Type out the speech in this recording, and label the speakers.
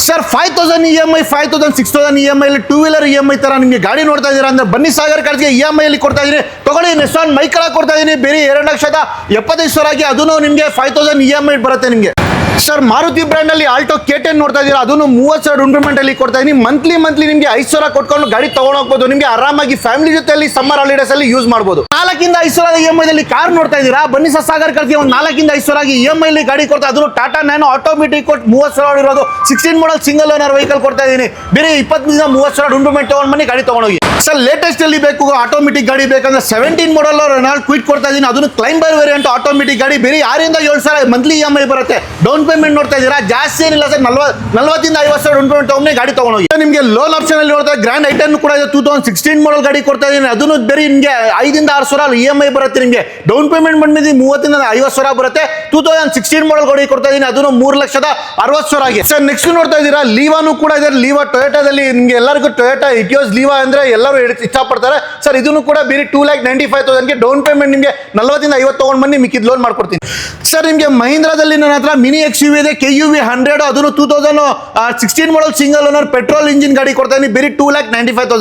Speaker 1: Sir 5000 EMI 5000 6000 EMI two wheeler EMI ತರ ನಿಮಗೆ ಗಾಡಿ ನೋಡ್ತಾ ಇದೀರಾ ಅಂದ್ರೆ ಬನ್ನಿ ಸಾಗರ್ ಕಾರ್ಸ್ಗೆ EMI ಅಲ್ಲಿ ಕೊಡ್ತಾ ಇದೀನಿ. ತಗೊಳ್ಳಿ, ನೆಸ್ಸಾನ್ ಮೈಕ್ರಾ ಕೊಡ್ತಾ ಇದೀನಿ ಬೇರೆ 2,75,000 ಆಗಿ, ಅದನ್ನು ನಿಮಗೆ 5000 EMI ಬರುತ್ತೆ ನಿಮಗೆ. ಸರ್ ಮಾರುತಿ ಬ್ರ್ಯಾಂಡ್ ಅಲ್ಲಿ ಆಲ್ಟೋ K10 ನೋಡ್ತಾ ಇದೀರಾ, ಅದನ್ನು 30,000 ಡೌನ್ ಪೇಮೆಂಟ್ ಅಲ್ಲಿ ಕೊಡ್ತಾ ಇದೀನಿ. ಮಂತ್ಲಿ ನಿಮಗೆ 5,000 ಕೊಟ್ಕೊಂಡು ಗಾಡಿ ತಗೊಂಡು ಹೋಗ್ಬೋದು. ನಿಮಗೆ ಆರಾಮಾಗಿ ಫ್ಯಾಮಿಲಿ ಜೊತೆಯಲ್ಲಿ ಸಮ್ಮರ್ ಹಾಲಿಡೇಸ್ ಅಲ್ಲಿ ಯೂಸ್ ಮಾಡಬಹುದು. 4,000 EMI ದಲ್ಲಿ ಕಾರ್ ನೋಡ್ತಾ ಇದೀರಾ, ಬನ್ನಿ ಸರ್ ಸಾಗರ್ ಕಾರ್ಸ್ಗೆ ಒಂದು 4,000 ಆಗಿ EMI ಅಲ್ಲಿ ಗಾಡಿ ಕೊಡ್ತಾ, ಅದನ್ನು ಟಾಟಾ ನ್ಯಾನೋ ಆಟೋಮೆಟಿಕ್ ಕೊಟ್ಟು 30,000 ಇರೋದು 16 ಮಾಡಲ್ ಸಿಂಗಲ್ ಓನರ್ ವೆಹಿಕಲ್ ಕೊಡ್ತಾ ಇದೀನಿ. ಬೇರೆ 20,000 ಡೌನ್ ಪೇಮೆಂಟ್ ತಗೊಂಡು ಬನ್ನಿ ಗಾಡಿ ತಗೊಂಡೋಗಿ. ಸರ್ ಲೇಟೆಸ್ಟ್ ಅಲ್ಲಿ ಬೇಕು ಆಟೋಮೆಟಿಕ್ ಗಾಡಿ ಬೇಕಂದ್ರೆ 17 ಮಾಡಲ್ ರೆನಾಲ್ಟ್ ಕ್ವಿಡ್ ಕೊಡ್ತಾ ಇದೀನಿ, ಅದನ್ನು ಕ್ಲೈಂಬರ್ ವೇರಿಯಂಟ್ ಆಟೋಮೆಟಿಕ್ ಗಾಡಿ ಬೇರೆ 6,000 ಮಂತ್ಲಿ EMI ಬರುತ್ತೆ. ಡೌನ್ ಪೇಮೆಂಟ್ ನೋಡ್ತಾ ಇದೀರಾ, ಜಾಸ್ತಿ ಏನಿಲ್ಲ ಸರ್, 40,000 ಡೌನ್ ಪೇಮೆಂಟ್ ತಗೊಂಡು ಗಾಡಿ ತಗೊಂಡೋಗಿ. ನಿಮಗೆ ಲೋನ್ ಆಪ್ಷನ್ ಅಲ್ಲಿ ನೋಡ್ತಾ ಗ್ರ್ಯಾಂಡ್ ಐಟನ್ ಕೂಡ ಇದೆ, 2016 ಮಾಡಲ್ ಗಾಡಿ ಕೊಡ್ತಾ ಇದೀನಿ, ಅದನ್ನು ಬೇರೆ ನಿಮಗೆ 5,000 EMI ಬರುತ್ತೆ. ನಿಮಗೆ ಡೌನ್ ಪೇಮೆಂಟ್ ಬಂದ್ಬಿಟ್ಟು 30,000 ಬರುತ್ತೆ. 2016 ಮಾಡಲ್ ಗಾಡಿ ಕೊಡ್ತಾ ಇದೀನಿ, ಅದನ್ನು 3,60,000 ಆಗಿ. ಸರ್ ನೆಕ್ಸ್ಟ್ ನೋಡ್ತಾ ಇದೀರಾ ಲೀವಾನು ಕೂಡ ಇದೆ. ಲೀವಾ ಟೊಯೋಟಾದಲ್ಲಿ ನಿಮಗೆ ಎಲ್ಲರಿಗೂ ಟೊಯೋಟಾ ಇಟಿಯೋಸ್ ಲೀವಾ ಅಂದ್ರೆ ಎಲ್ಲರೂ ಇಷ್ಟಪಡ್ತಾರೆ ಸರ್. ಇದನ್ನು ಕೂಡ ಬೇರೆ 2,95,000 ಡೌನ್ ಪೇಮೆಂಟ್ ನಿಮಗೆ 40,000 ತಗೊಂಡು ಬನ್ನಿ, ಮಿಕ್ಕಿದ ಲೋನ್ ಮಾಡ್ಕೊಡ್ತೀನಿ. ಸರ್ ನಿಮಗೆ ಮಹೀಂದ್ರಾದಲ್ಲಿ ನನ್ನ ಹತ್ರ ಮಿನಿ XUV ಇದೆ, KUV 100, ಅದನ್ನು 2016 model single owner petrol engine ಗಾಡಿ ಕೊಡ್ತಾ ಇದೀನಿ, ಬೇರೆ 2,95,000.